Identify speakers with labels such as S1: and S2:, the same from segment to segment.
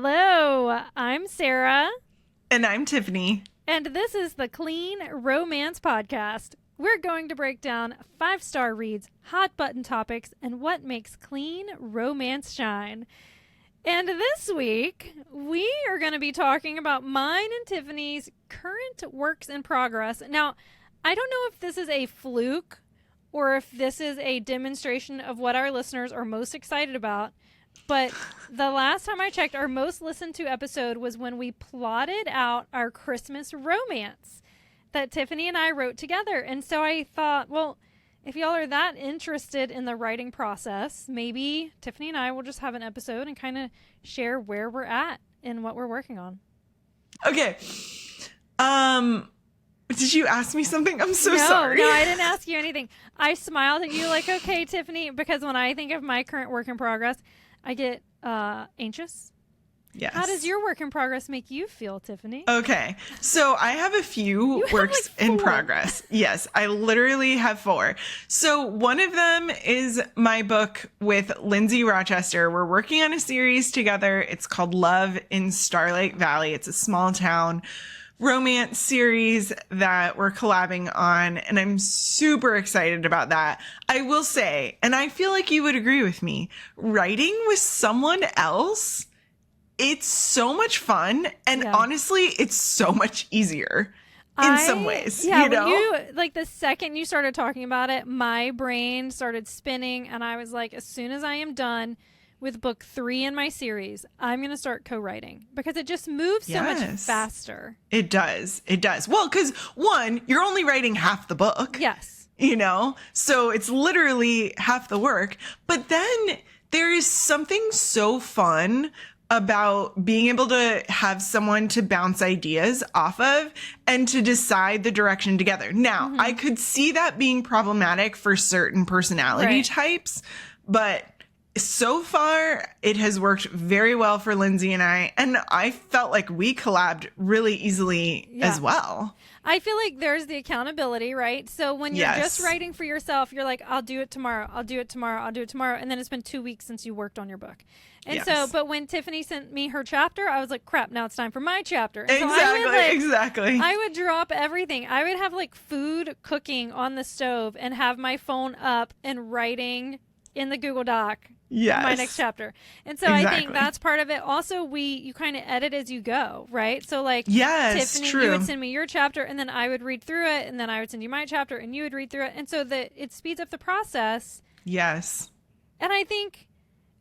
S1: Hello, I'm Sarah.
S2: And I'm Tiffany.
S1: And this is the Clean Romance Podcast. We're going to break down 5-star reads, hot button topics, and what makes clean romance shine. And this week, we are going to be talking about mine and Tiffany's current works in progress. Now, I don't know if this is a fluke or if this is a demonstration of what our listeners are most excited about. But the last time I checked, our most listened to episode was when we plotted out our Christmas romance that Tiffany and I wrote together. And so I thought, well, if y'all are that interested in the writing process, maybe Tiffany and I will just have an episode and kind of share where we're at and what we're working on.
S2: Okay. Did you ask me something? I'm so sorry.
S1: No, I didn't ask you anything. I smiled at you like, okay, Tiffany, because when I think of my current work in progress, I get anxious.
S2: Yes.
S1: How does your work in progress make you feel, Tiffany?
S2: Okay. So I have a few works in progress. Yes, I literally have 4. So one of them is my book with Lindsay Rochester. We're working on a series together. It's called Love in Starlight Valley. It's a small town romance series that we're collabing on, and I'm super excited about that. I will say, and I feel like you would agree with me, writing with someone else, it's so much fun, and honestly, it's so much easier in some ways.
S1: Yeah,
S2: you know?
S1: when you, like, the second you started talking about it, my brain started spinning, and I was like, as soon as I am done with book 3 in my series, I'm going to start co-writing because it just moves so much faster.
S2: It does. It does. Well, because one, you're only writing half the book.
S1: Yes.
S2: You know, so it's literally half the work. But then there is something so fun about being able to have someone to bounce ideas off of and to decide the direction together. Now, I could see that being problematic for certain personality types, but so far, it has worked very well for Lindsay and I felt like we collabed really easily as well.
S1: I feel like there's the accountability, right? So when you're just writing for yourself, you're like, I'll do it tomorrow, I'll do it tomorrow, I'll do it tomorrow. And then it's been 2 weeks since you worked on your book. And so, but when Tiffany sent me her chapter, I was like, crap, now it's time for my chapter. And
S2: Exactly.
S1: I would drop everything. I would have like food cooking on the stove and have my phone up and writing in the Google Doc. My next chapter. And so I think that's part of it. Also, you kind of edit as you go, right? So like Tiffany, you would send me your chapter and then I would read through it and then I would send you my chapter and you would read through it. And so it speeds up the process.
S2: Yes.
S1: And I think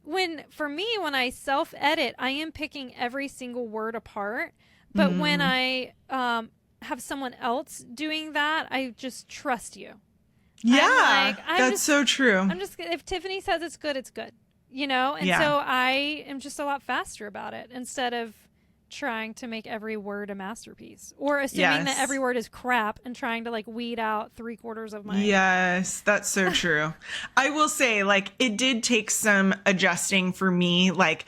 S1: when I self-edit, I am picking every single word apart. But when I have someone else doing that, I just trust you.
S2: Yeah, that's so true.
S1: If Tiffany says it's good, it's good, you know? And so I am just a lot faster about it instead of trying to make every word a masterpiece or assuming that every word is crap and trying to like weed out 3/4 of my.
S2: Yes, that's so true. I will say, like, it did take some adjusting for me. Like,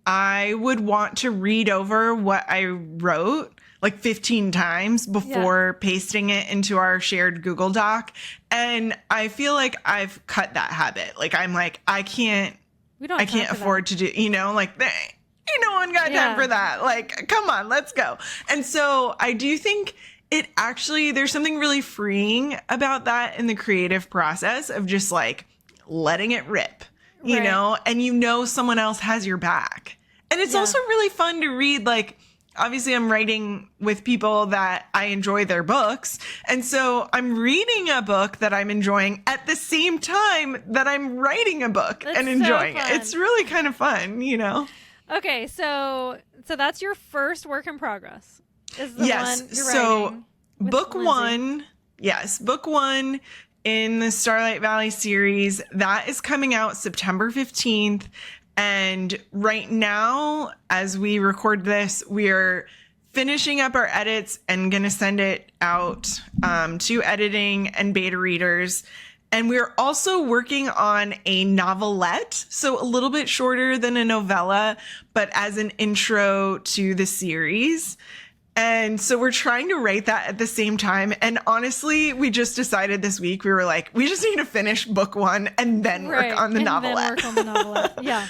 S2: I would want to read over what I wrote like 15 times before pasting it into our shared Google Doc. And I feel like I've cut that habit. Like, I'm like, I can't afford to do, you know, like, ain't no one got time for that. Like, come on, let's go. And so I do think there's something really freeing about that in the creative process of just like letting it rip, you know, and you know someone else has your back. And it's also really fun to read, like, obviously, I'm writing with people that I enjoy their books. And so I'm reading a book that I'm enjoying at the same time that I'm writing a book and enjoying it. It's really kind of fun, you know?
S1: Okay, so that's your first work in progress. Is the one you're writing
S2: so book
S1: Lindsay.
S2: Book 1 in the Starlight Valley series, that is coming out September 15th. And right now, as we record this, we're finishing up our edits and going to send it out to editing and beta readers. And we're also working on a novelette, so a little bit shorter than a novella, but as an intro to the series. And so we're trying to write that at the same time. And honestly, we just decided this week, we were like, we just need to finish book 1 and then work on the novelette.
S1: Yeah.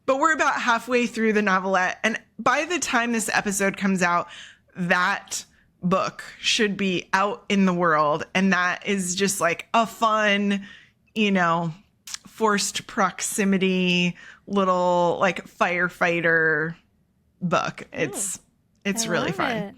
S2: but we're about halfway through the novelette. And by the time this episode comes out, that book should be out in the world. And that is just like a fun, forced proximity little like firefighter book. It's really fun.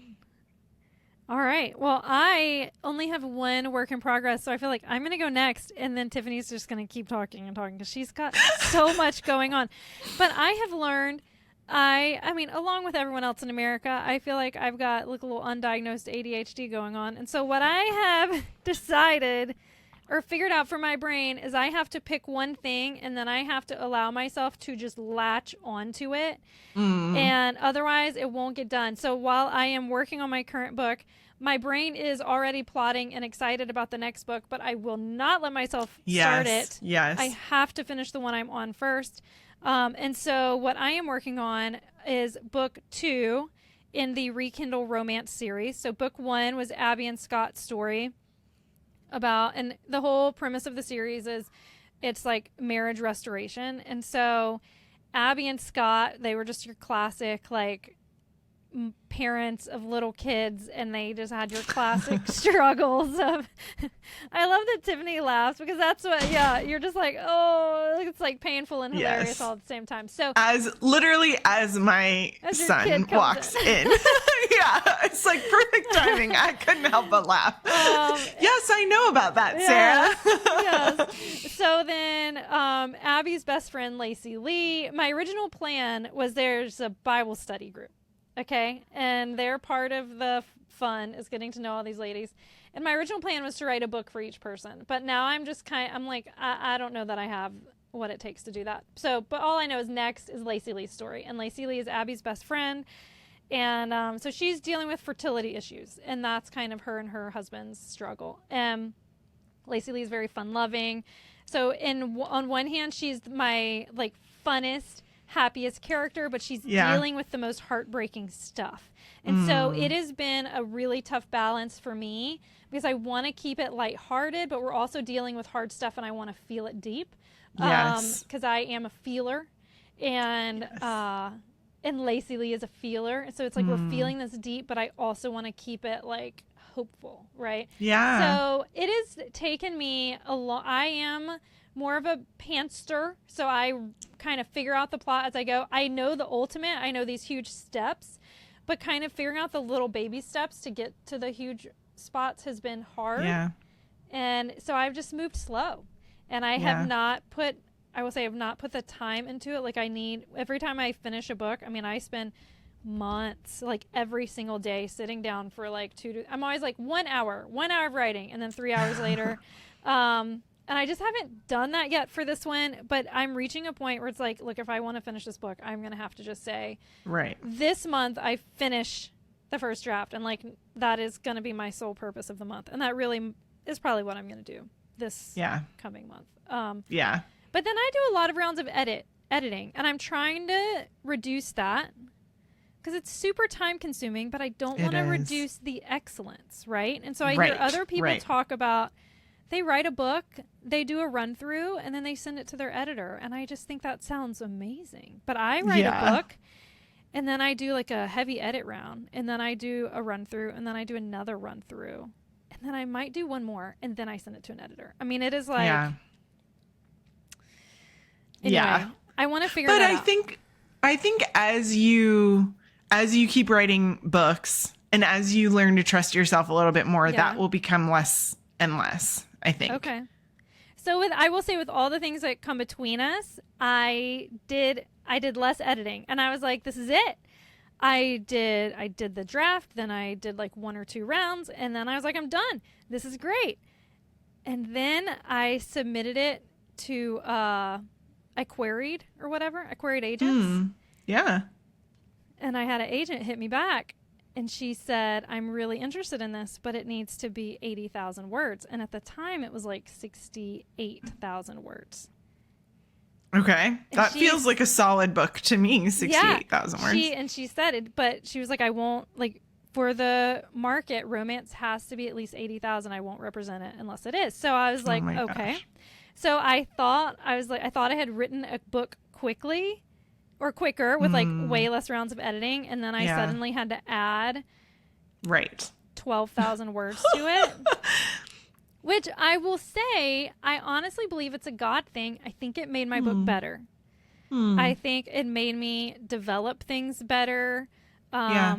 S1: All right. Well, I only have one work in progress, so I feel like I'm going to go next, and then Tiffany's just going to keep talking and talking because she's got so much going on. But I have learned, I mean, along with everyone else in America, I feel like I've got like a little undiagnosed ADHD going on. And so what I have decided or figured out for my brain is I have to pick one thing, and then I have to allow myself to just latch onto it. And otherwise it won't get done. So while I am working on my current book, my brain is already plotting and excited about the next book, but I will not let myself start it.
S2: Yes.
S1: I have to finish the one I'm on first. And so what I am working on is book 2 in the Rekindle romance series. So book 1 was Abby and Scott's story about, and the whole premise of the series is it's like marriage restoration. And so Abby and Scott, they were just your classic like parents of little kids, and they just had your classic struggles of I love that Tiffany laughs because that's what you're just like, oh, it's like painful and hilarious all at the same time. So as
S2: my son walks in. It's like perfect timing. I couldn't help but laugh. Yes, I know about that, Sarah.
S1: Yes. So then Abby's best friend Lacey Lee, my original plan was there's a Bible study group. Okay. And they're part of the fun is getting to know all these ladies. And my original plan was to write a book for each person. But now I'm just I'm like, I don't know that I have what it takes to do that. So, but all I know is next is Lacey Lee's story. And Lacey Lee is Abby's best friend. And so she's dealing with fertility issues. And that's kind of her and her husband's struggle. Lacey Lee is very fun loving. So on one hand, she's my like funnest, happiest character, but she's dealing with the most heartbreaking stuff. And so it has been a really tough balance for me because I want to keep it lighthearted, but we're also dealing with hard stuff and I want to feel it deep. Because I am a feeler, and Lacey Lee is a feeler. So it's like we're feeling this deep, but I also want to keep it like hopeful, right?
S2: Yeah.
S1: So it has taken me a lot. I am more of a pantster, so I kind of figure out the plot as I go. I know the ultimate. I know these huge steps, but kind of figuring out the little baby steps to get to the huge spots has been hard.
S2: Yeah.
S1: And so I've just moved slow, and I have not put the time into it like I need. Every time I finish a book, I mean, I spend months, like every single day, sitting down for like I'm always like 1 hour of writing, and then 3 hours later. And I just haven't done that yet for this one, but I'm reaching a point where it's like, look, if I want to finish this book, I'm going to have to just say, this month I finish the first draft, and like that is going to be my sole purpose of the month. And that really is probably what I'm going to do this coming month. But then I do a lot of rounds of editing, and I'm trying to reduce that because it's super time consuming, but I don't want to reduce the excellence, right? And so I hear other people talk about they write a book, they do a run through, and then they send it to their editor. And I just think that sounds amazing. But I write a book, and then I do like a heavy edit round, and then I do a run through, and then I do another run through, and then I might do one more, and then I send it to an editor. I mean, it is like, anyway, I want to figure it out.
S2: But I think as you keep writing books, and as you learn to trust yourself a little bit more, that will become less and less, I think. Okay.
S1: So I will say with all the things that come between us, I did less editing, and I was like, this is it. I did the draft, then I did like 1 or 2 rounds, and then I was like, I'm done. This is great. And then I submitted it to I queried agents. Yeah. And I had an agent hit me back. And she said, I'm really interested in this, but it needs to be 80,000 words. And at the time, it was like 68,000 words.
S2: Okay. That feels like a solid book to me, 68,000 words.
S1: She said it, but she was like, I won't, like, for the market, romance has to be at least 80,000. I won't represent it unless it is. So I was like, okay. Gosh. So I thought I had written a book quickly. or quicker with like way less rounds of editing. And then I suddenly had to add 12,000 words to it, which I will say, I honestly believe it's a God thing. I think it made my book better. I think it made me develop things better. I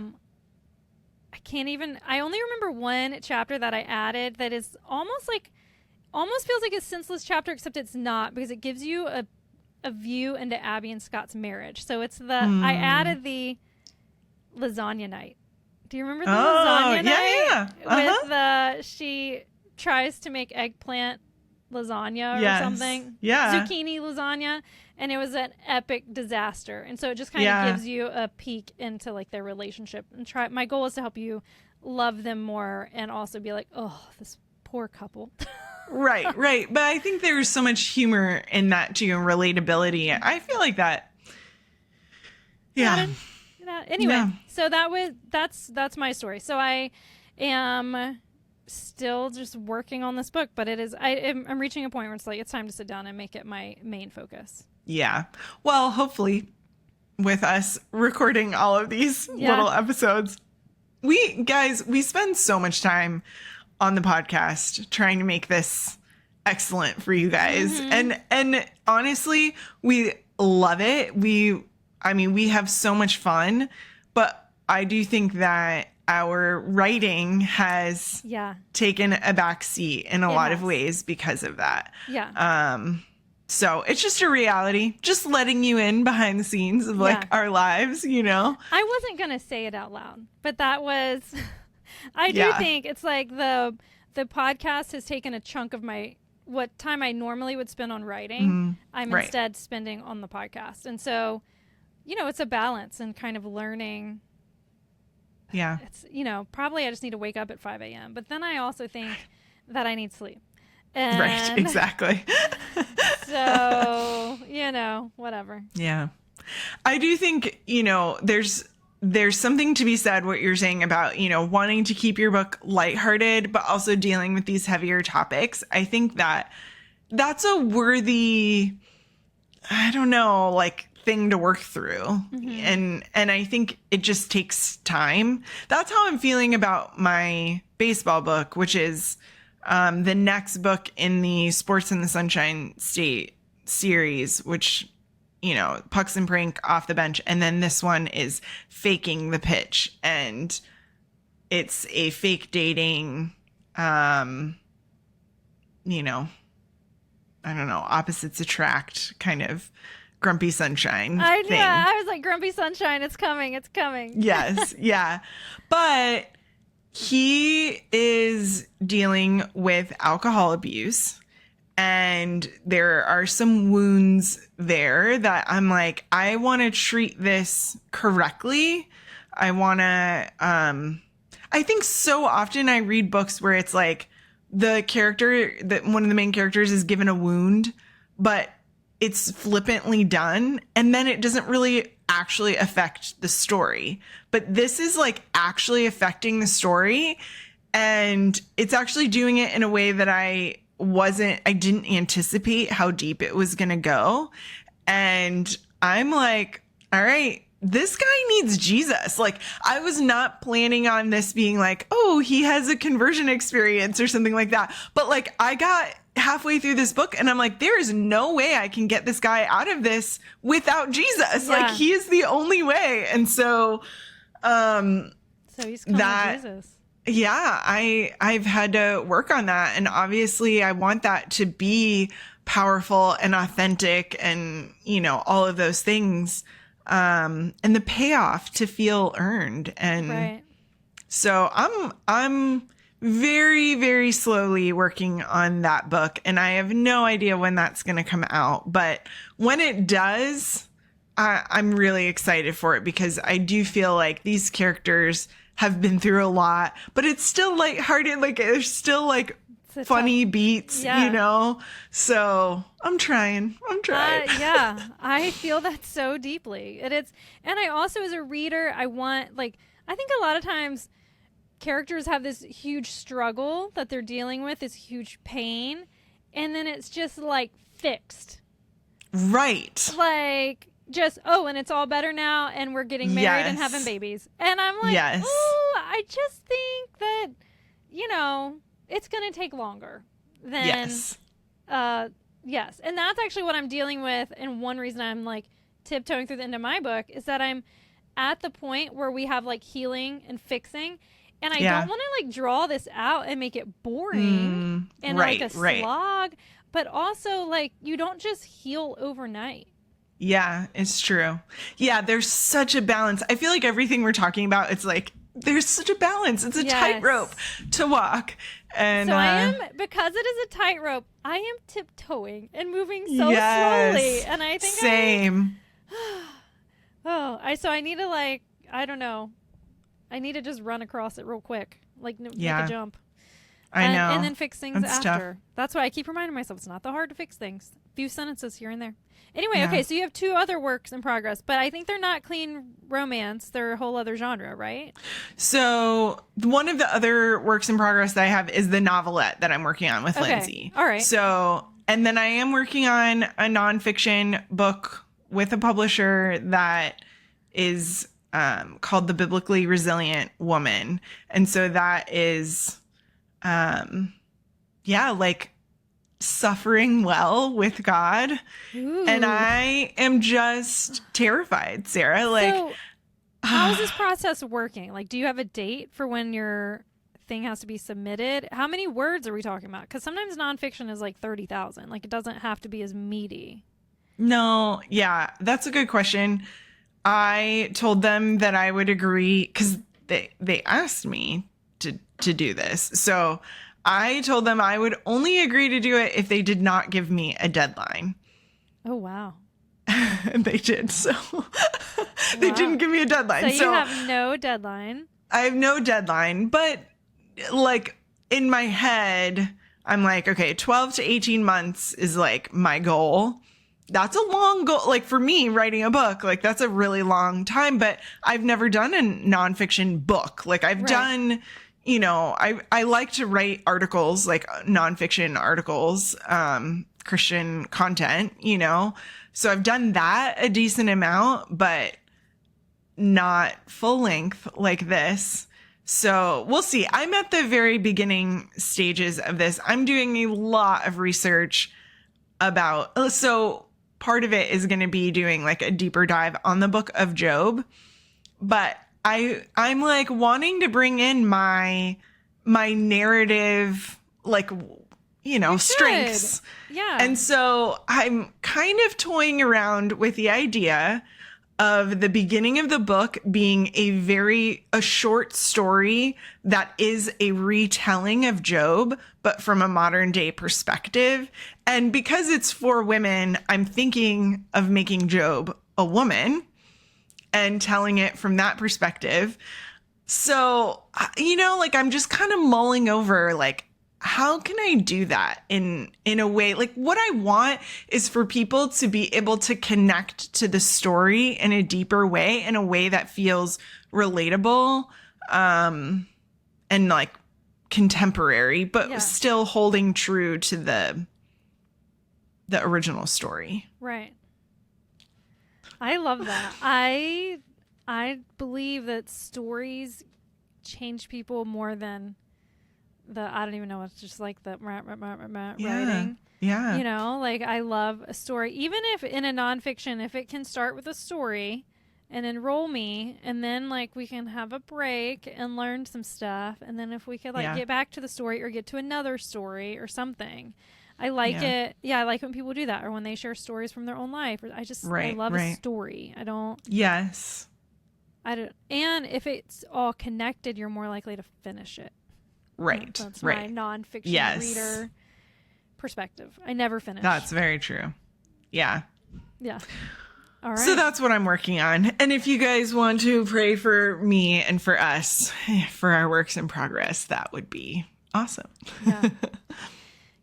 S1: only remember one chapter that I added that is almost feels like a senseless chapter, except it's not, because it gives you a view into Abby and Scott's marriage. So it's I added the lasagna night. Do you remember the lasagna night? With she tries to make eggplant lasagna or something. Zucchini lasagna. And it was an epic disaster. And so it just kind of gives you a peek into like their relationship. And my goal is to help you love them more and also be like, oh, this poor couple.
S2: Right. But I think there's so much humor in that too, and relatability. I feel like that. Yeah.
S1: Anyway, so that's my story. So I am still just working on this book, but I'm reaching a point where it's like, it's time to sit down and make it my main focus.
S2: Yeah. Well, hopefully with us recording all of these little episodes, we spend so much time on the podcast trying to make this excellent for you guys. And honestly, we love it. We have so much fun, but I do think that our writing has taken a back seat in a lot of ways because of that.
S1: Yeah.
S2: So it's just a reality, just letting you in behind the scenes of like our lives, you know?
S1: I wasn't going to say it out loud, but that was, I do think it's like the podcast has taken a chunk of what time I normally would spend on writing. I'm instead spending on the podcast. And so, it's a balance and kind of learning.
S2: Yeah.
S1: It's, probably I just need to wake up at 5 a.m. But then I also think that I need sleep. And
S2: right, exactly.
S1: So, whatever.
S2: Yeah. I do think, there's something to be said what you're saying about, wanting to keep your book lighthearted, but also dealing with these heavier topics. I think that's a worthy, I don't know, like thing to work through. And I think it just takes time. That's how I'm feeling about my baseball book, which is the next book in the Sports in the Sunshine State series, which, Pucks and Prank off the bench. And then this one is Faking the Pitch. And it's a fake dating, I don't know, opposites attract kind of Grumpy Sunshine thing.
S1: Yeah, I was like, Grumpy Sunshine, it's coming.
S2: Yes, yeah. But he is dealing with alcohol abuse, and there are some wounds there that I'm like, I want to treat this correctly. I want to, I think so often I read books where it's like the character, that one of the main characters is given a wound, but it's flippantly done, and then it doesn't really actually affect the story. But this is like actually affecting the story, and it's actually doing it in a way that I didn't anticipate how deep it was going to go. And I'm like, all right, this guy needs Jesus. Like, I was not planning on this being like, oh, he has a conversion experience or something like that. But like, I got halfway through this book and I'm like, there is no way I can get this guy out of this without Jesus. Yeah. Like, he is the only way. And so,
S1: so he's coming to Jesus.
S2: Yeah, I've had to work on that. And obviously I want that to be powerful and authentic and, all of those things. And the payoff to feel earned. And so I'm very, very slowly working on that book, and I have no idea when that's going to come out. But when it does, I'm really excited for it, because I do feel like these characters have been through a lot, but it's still lighthearted. Like, there's still like funny beats, So I'm trying.
S1: Yeah, I feel that so deeply. And I also, as a reader, I think a lot of times characters have this huge struggle that they're dealing with, this huge pain, and then it's just like fixed.
S2: Right.
S1: Like, and it's all better now, and we're getting married and having babies. And I'm like,
S2: Yes.
S1: oh, I just think that, it's going to take longer than,
S2: Yes.
S1: yes. And that's actually what I'm dealing with. And one reason I'm like tiptoeing through the end of my book is that I'm at the point where we have like healing and fixing. And I don't want to like draw this out and make it boring and like a slog, but also like you don't just heal overnight.
S2: Yeah, it's true. Yeah, there's such a balance. I feel like everything we're talking about, it's like there's such a balance. It's a tightrope to walk. And
S1: so I am, because it is a tightrope, I am tiptoeing and moving so slowly. And I think
S2: same.
S1: So I need to like, I don't know. I need to just run across it real quick, like make a jump.
S2: I know.
S1: And then fix things
S2: That's
S1: after.
S2: tough.
S1: That's why I keep reminding myself it's not that hard to fix things. A few sentences here and there. Anyway, okay, so you have 2 other works in progress, but I think they're not clean romance. They're a whole other genre, right?
S2: So one of the other works in progress that I have is the novelette that I'm working on with Lindsay.
S1: All right.
S2: So, and then I am working on a nonfiction book with a publisher that is called The Biblically Resilient Woman. And so that is, like suffering well with God.
S1: Ooh.
S2: And I am just terrified, Sarah. Like,
S1: so how is this process working? Like, do you have a date for when your thing has to be submitted? How many words are we talking about? Because sometimes nonfiction is like 30,000. Like, it doesn't have to be as meaty.
S2: No, yeah, that's a good question. I told them that I would agree because they asked me to do this. So I told them I would only agree to do it if they did not give me a deadline.
S1: Oh, wow.
S2: And they did. So they didn't give me a deadline.
S1: So you have no deadline.
S2: I have no deadline, but like in my head, I'm like, okay, 12 to 18 months is like my goal. That's a long goal. Like for me, writing a book, like that's a really long time, but I've never done a nonfiction book. Like I've done, I like to write articles, like nonfiction articles, Christian content, so I've done that a decent amount, but not full length like this. So we'll see. I'm at the very beginning stages of this. I'm doing a lot of research so part of it is going to be doing like a deeper dive on the book of Job, but I'm like wanting to bring in my narrative, like, strengths.
S1: Yeah.
S2: And so I'm kind of toying around with the idea of the beginning of the book being a short story that is a retelling of Job, but from a modern day perspective. And because it's for women, I'm thinking of making Job a woman and telling it from that perspective. So, I'm just kind of mulling over, like, how can I do that in a way? Like, what I want is for people to be able to connect to the story in a deeper way, in a way that feels relatable, and like contemporary, but still holding true to the original story.
S1: Right. I love that. I believe that stories change people more than I don't even know. It's just like the writing.
S2: Yeah.
S1: Like I love a story. Even if in a nonfiction, if it can start with a story and enroll me, and then like we can have a break and learn some stuff. And then if we could like get back to the story or get to another story or something. I like it. Yeah, I like when people do that or when they share stories from their own life. I love a story.
S2: Yes.
S1: And if it's all connected, you're more likely to finish it.
S2: Right.
S1: That's my nonfiction reader perspective. I never finish.
S2: That's very true. Yeah.
S1: Yeah. All right.
S2: So that's what I'm working on. And if you guys want to pray for me and for us, for our works in progress, that would be awesome.
S1: Yeah.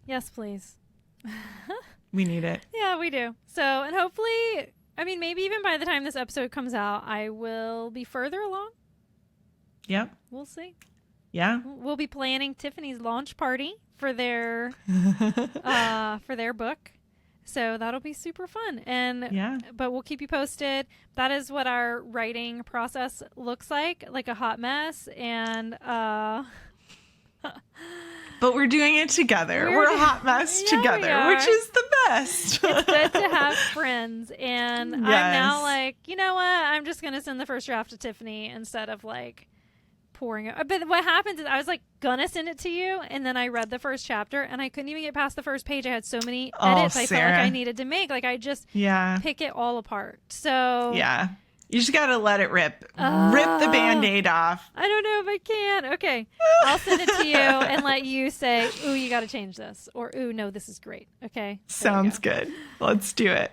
S1: Yes, please.
S2: We need it.
S1: Yeah, we do. So, and hopefully, maybe even by the time this episode comes out, I will be further along.
S2: Yep.
S1: We'll see.
S2: Yeah.
S1: We'll be planning Tiffany's launch party for their book. So that'll be super fun. And
S2: Yeah.
S1: but we'll keep you posted. That is what our writing process looks like a hot mess. And
S2: but we're doing it together. We're a hot mess together, which is the best.
S1: It's good to have friends. And I'm now like, you know what? I'm just going to send the first draft to Tiffany instead of like pouring it. But what happens is I was like gonna send it to you, and then I read the first chapter and I couldn't even get past the first page. I had so many edits I felt like I needed to make. Like I just pick it all apart. So
S2: yeah, you just gotta let it rip. Rip the Band-Aid off.
S1: I don't know if I can. Okay, I'll send it to you and let you say, ooh, you gotta change this, or ooh, no, this is great. Okay,
S2: sounds good. Let's do it.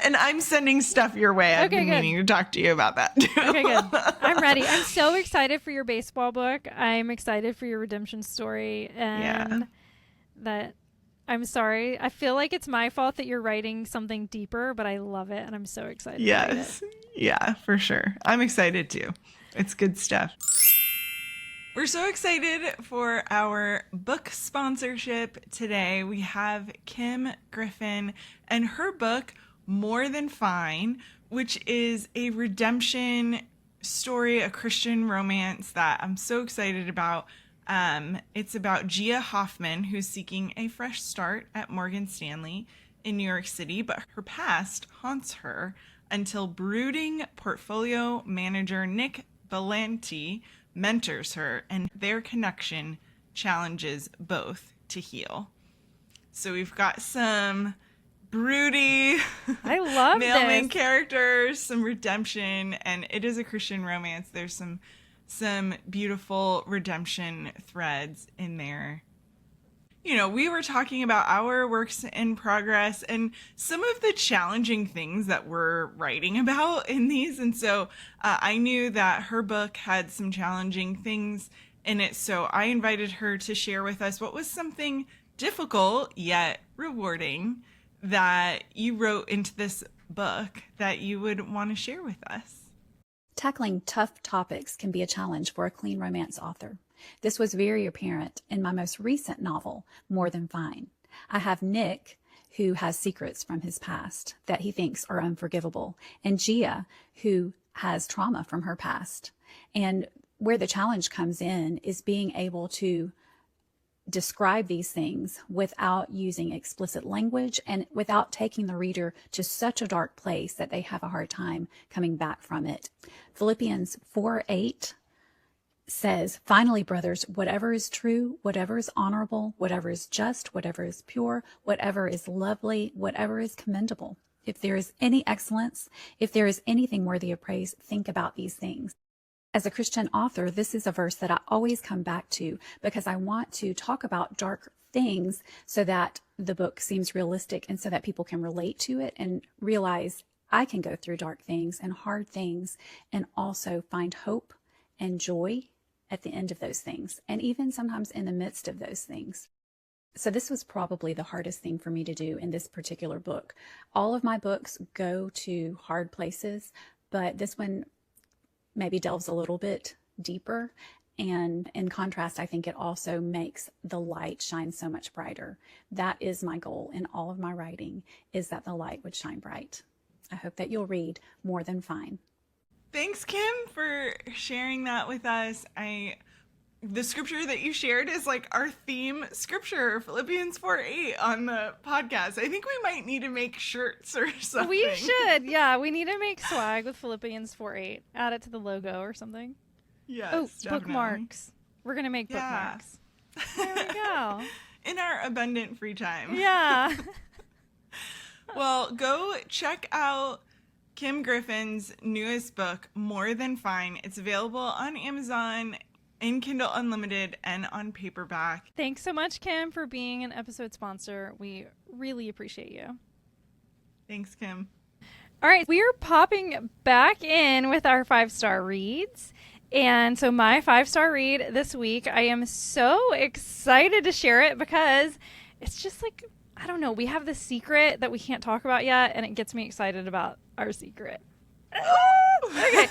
S2: And I'm sending stuff your way. I've been meaning to talk to you about that too.
S1: Okay, good. I'm ready. I'm so excited for your baseball book. I'm excited for your redemption story. And that I'm sorry. I feel like it's my fault that you're writing something deeper, but I love it. And I'm so excited.
S2: Yes. Yeah, for sure. I'm excited too. It's good stuff. We're so excited for our book sponsorship today. We have Kim Griffin and her book, More Than Fine, which is a redemption story, a Christian romance that I'm so excited about. It's about Gia Hoffman, who's seeking a fresh start at Morgan Stanley in New York City, but her past haunts her until brooding portfolio manager Nick Valenti mentors her, and their connection challenges both to heal. So we've got some broody,
S1: I love
S2: male main characters, some redemption, and it is a Christian romance. There's some beautiful redemption threads in there. You know, we were talking about our works in progress and some of the challenging things that we're writing about in these. And so I knew that her book had some challenging things in it. So I invited her to share with us what was something difficult yet rewarding that you wrote into this book that you would want to share with us.
S3: Tackling tough topics can be a challenge for a clean romance author. This was very apparent in my most recent novel, More Than Fine. I have Nick, who has secrets from his past that he thinks are unforgivable, and Gia, who has trauma from her past. And where the challenge comes in is being able to describe these things without using explicit language and without taking the reader to such a dark place that they have a hard time coming back from it. Philippians 4:8 says, "Finally, brothers, whatever is true, whatever is honorable, whatever is just, whatever is pure, whatever is lovely, whatever is commendable, if there is any excellence, if there is anything worthy of praise, think about these things." As a Christian author, this is a verse that I always come back to because I want to talk about dark things so that the book seems realistic and so that people can relate to it and realize I can go through dark things and hard things and also find hope and joy at the end of those things, and even sometimes in the midst of those things. So this was probably the hardest thing for me to do in this particular book. All of my books go to hard places, but this one maybe delves a little bit deeper. And in contrast, I think it also makes the light shine so much brighter. That is my goal in all of my writing, is that the light would shine bright. I hope that you'll read More Than Fine.
S2: Thanks, Kim, for sharing that with us. The scripture that you shared is like our theme scripture, Philippians 4:8 on the podcast. I think we might need to make shirts or something.
S1: We should. Yeah, we need to make swag with Philippians 4:8. Add it to the logo or something.
S2: Yes, definitely.
S1: Bookmarks. We're going to make bookmarks. There we go.
S2: In our abundant free time.
S1: Yeah.
S2: Well, go check out Kim Griffin's newest book, More Than Fine. It's available on Amazon, in Kindle Unlimited, and on paperback.
S1: Thanks so much, Kim, for being an episode sponsor. We really appreciate you.
S2: Thanks, Kim.
S1: All right, we are popping back in with our 5-star reads. And so my 5-star read this week, I am so excited to share it because it's just like, I don't know, we have this secret that we can't talk about yet, and it gets me excited about our secret. Okay,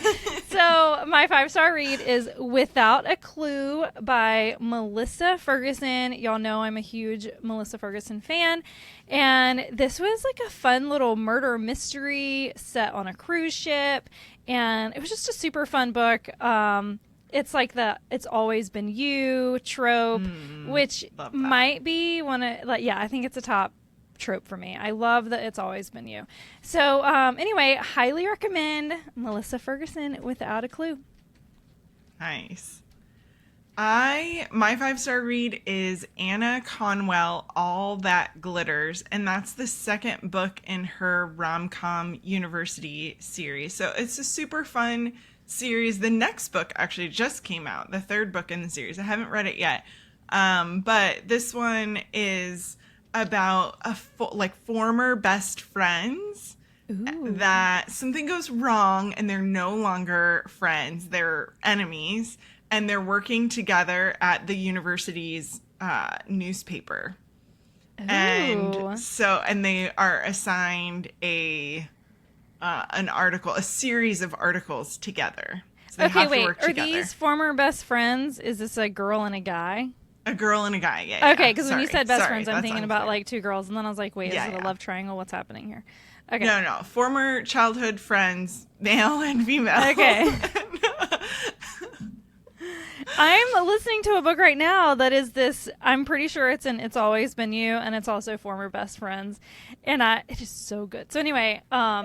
S1: so My 5-star read is Without a Clue by Melissa Ferguson. Y'all know I'm a huge Melissa Ferguson fan. And this was like a fun little murder mystery set on a cruise ship. And it was just a super fun book. It's like the "it's always been you" trope, which might be one of, like, yeah, I think it's a top trope for me. I love that "it's always been you." So anyway, highly recommend Melissa Ferguson, Without a Clue.
S2: Nice. My 5-star read is Anna Conwell, All That Glitters, and that's the second book in her rom-com university series. So it's a super fun series. The next book actually just came out, the third book in the series. I haven't read it yet, but this one is about former best friends. Ooh. That something goes wrong and they're no longer friends, they're enemies, and they're working together at the university's newspaper. Ooh. And they are assigned an article, a series of articles together. So they have to work together.
S1: Are these former best friends? Is this a girl and a guy?
S2: A girl and a guy, yeah.
S1: Okay, because when you said best friends, I'm thinking about like two girls, and then I was like, wait, is it a love triangle? What's happening here? Okay.
S2: No. Former childhood friends, male and female.
S1: Okay. I'm listening to a book right now that is this, I'm pretty sure It's Always Been You, and it's also former best friends. And it is so good. So anyway, I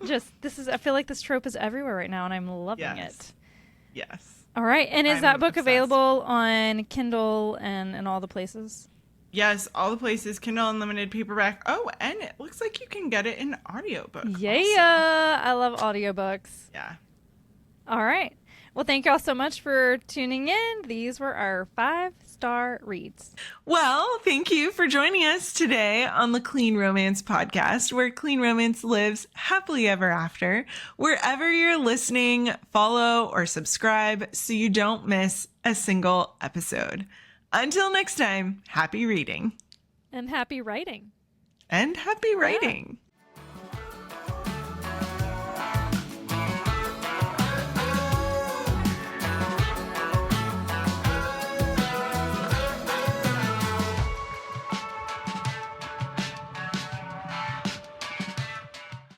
S1: feel like this trope is everywhere right now, and I'm loving it.
S2: Yes.
S1: All right. And is that book
S2: obsessed.
S1: available on Kindle and all the places?
S2: Yes, all the places, Kindle Unlimited, paperback. Oh, and it looks like you can get it in audiobook.
S1: Yeah.
S2: Also.
S1: I love audiobooks.
S2: Yeah.
S1: All right. Well, thank y'all so much for tuning in. These were our 5-star reads.
S2: Well, thank you for joining us today on the Clean Romance Podcast, where clean romance lives happily ever after. Wherever you're listening, follow or subscribe so you don't miss a single episode. Until next time, happy reading.
S1: And happy writing.
S2: And happy writing.